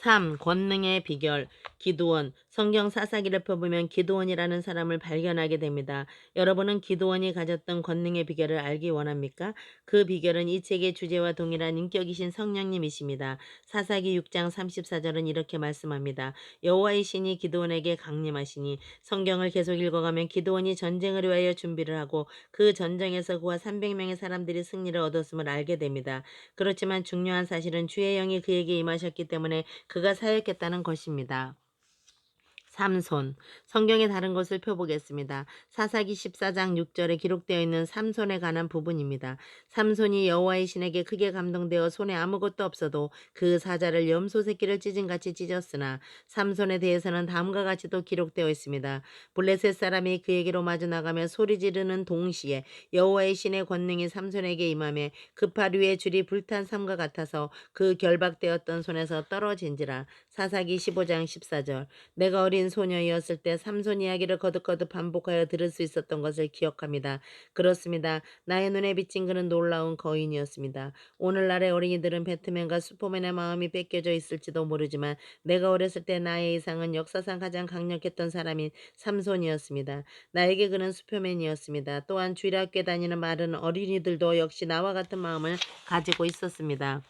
3. 권능의 비결. 기드온. 성경 사사기를 펴보면 기드온이라는 사람을 발견하게 됩니다. 여러분은 기드온이 가졌던 권능의 비결을 알기 원합니까? 그 비결은 이 책의 주제와 동일한 인격이신 성령님이십니다. 사사기 6장 34절은 이렇게 말씀합니다. 여호와의 신이 기드온에게 강림하시니. 성경을 계속 읽어가면 기드온이 전쟁을 위하여 준비를 하고 그 전쟁에서 그와 300명의 사람들이 승리를 얻었음을 알게 됩니다. 그렇지만 중요한 사실은 주의 영이 그에게 임하셨기 때문에 그가 사역했다는 것입니다. 삼손. 성경의 다른 것을 펴보겠습니다. 사사기 14장 6절에 기록되어 있는 삼손에 관한 부분입니다. 삼손이 여호와의 신에게 크게 감동되어 손에 아무것도 없어도 그 사자를 염소 새끼를 찢은같이 찢었으나 삼손에 대해서는 다음과 같이 도 기록되어 있습니다. 블레셋 사람이 그에게로 마주 나가며 소리 지르는 동시에 여호와의 신의 권능이 삼손에게 임하며 그 팔 위에 줄이 불탄 삼과 같아서 그 결박되었던 손에서 떨어진지라. 사사기 15장 14절. 내가 어린 소녀이었을 때 삼손 이야기를 거듭거듭 반복하여 들을 수 있었던 것을 기억합니다. 그렇습니다. 나의 눈에 비친 그는 놀라운 거인이었습니다. 오늘날의 어린이들은 배트맨과 슈퍼맨의 마음이 뺏겨져 있을지도 모르지만 내가 어렸을 때 나의 이상은 역사상 가장 강력했던 사람인 삼손이었습니다. 나에게 그는 슈퍼맨이었습니다. 또한 주일학교에 다니는 많은 어린이들도 역시 나와 같은 마음을 가지고 있었습니다.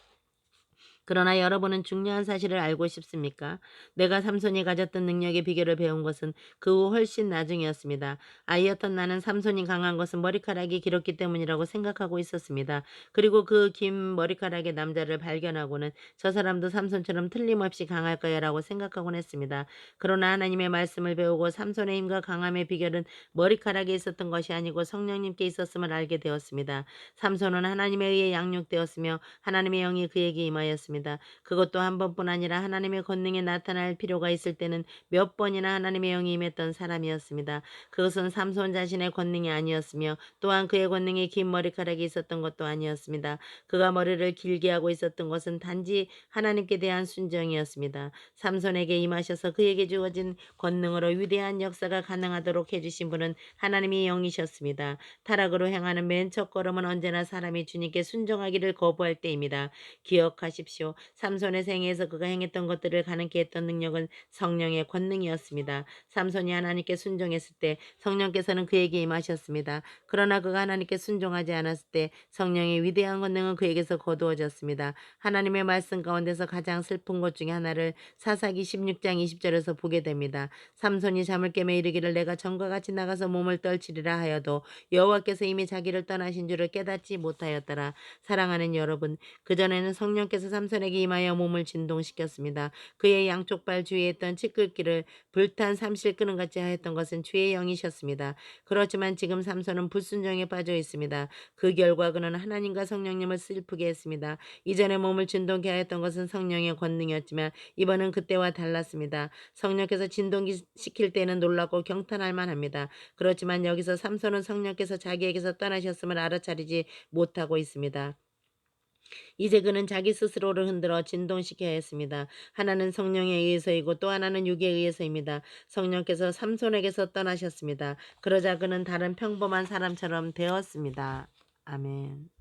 그러나 여러분은 중요한 사실을 알고 싶습니까? 내가 삼손이 가졌던 능력의 비결을 배운 것은 그 후 훨씬 나중이었습니다. 아이였던 나는 삼손이 강한 것은 머리카락이 길었기 때문이라고 생각하고 있었습니다. 그리고 그 긴 머리카락의 남자를 발견하고는 저 사람도 삼손처럼 틀림없이 강할 거야라고 생각하곤 했습니다. 그러나 하나님의 말씀을 배우고 삼손의 힘과 강함의 비결은 머리카락에 있었던 것이 아니고 성령님께 있었음을 알게 되었습니다. 삼손은 하나님에 의해 양육되었으며 하나님의 영이 그에게 임하였습니다. 그것도 한 번뿐 아니라 하나님의 권능이 나타날 필요가 있을 때는 몇 번이나 하나님의 영이 임했던 사람이었습니다. 그것은 삼손 자신의 권능이 아니었으며 또한 그의 권능에 긴 머리카락이 있었던 것도 아니었습니다. 그가 머리를 길게 하고 있었던 것은 단지 하나님께 대한 순종이었습니다. 삼손에게 임하셔서 그에게 주어진 권능으로 위대한 역사가 가능하도록 해주신 분은 하나님의 영이셨습니다. 타락으로 행하는 맨 첫 걸음은 언제나 사람이 주님께 순종하기를 거부할 때입니다. 기억하십시오. 삼손의 생애에서 그가 행했던 것들을 가능케 했던 능력은 성령의 권능이었습니다. 삼손이 하나님께 순종했을 때 성령께서는 그에게 임하셨습니다. 그러나 그가 하나님께 순종하지 않았을 때 성령의 위대한 권능은 그에게서 거두어졌습니다. 하나님의 말씀 가운데서 가장 슬픈 것 중에 하나를 사사기 16장 20절에서 보게 됩니다. 삼손이 잠을 깨며 이르기를 내가 전과 같이 나가서 몸을 떨치리라 하여도 여호와께서 이미 자기를 떠나신 줄을 깨닫지 못하였더라. 사랑하는 여러분, 그전에는 성령께서 삼손에게 임하여 몸을 진동시켰습니다. 그의 양쪽 발 주위에 있던 치끌기를 불탄 삼실 끄는 같이 하였던 것은 주의 영이셨습니다. 그렇지만 지금 삼손은 불순종에 빠져 있습니다. 그 결과 그는 하나님과 성령님을 슬프게 했습니다. 이전에 몸을 진동케 하였던 것은 성령의 권능이었지만 이번은 그때와 달랐습니다. 성령께서 진동시킬 때는 놀랍고 경탄할 만합니다. 그렇지만 여기서 삼손은 성령께서 자기에게서 떠나셨음을 알아차리지 못하고 있습니다. 이제 그는 자기 스스로를 흔들어 진동시켜야 했습니다. 하나는 성령에 의해서이고 또 하나는 육에 의해서입니다. 성령께서 삼손에게서 떠나셨습니다. 그러자 그는 다른 평범한 사람처럼 되었습니다. 아멘.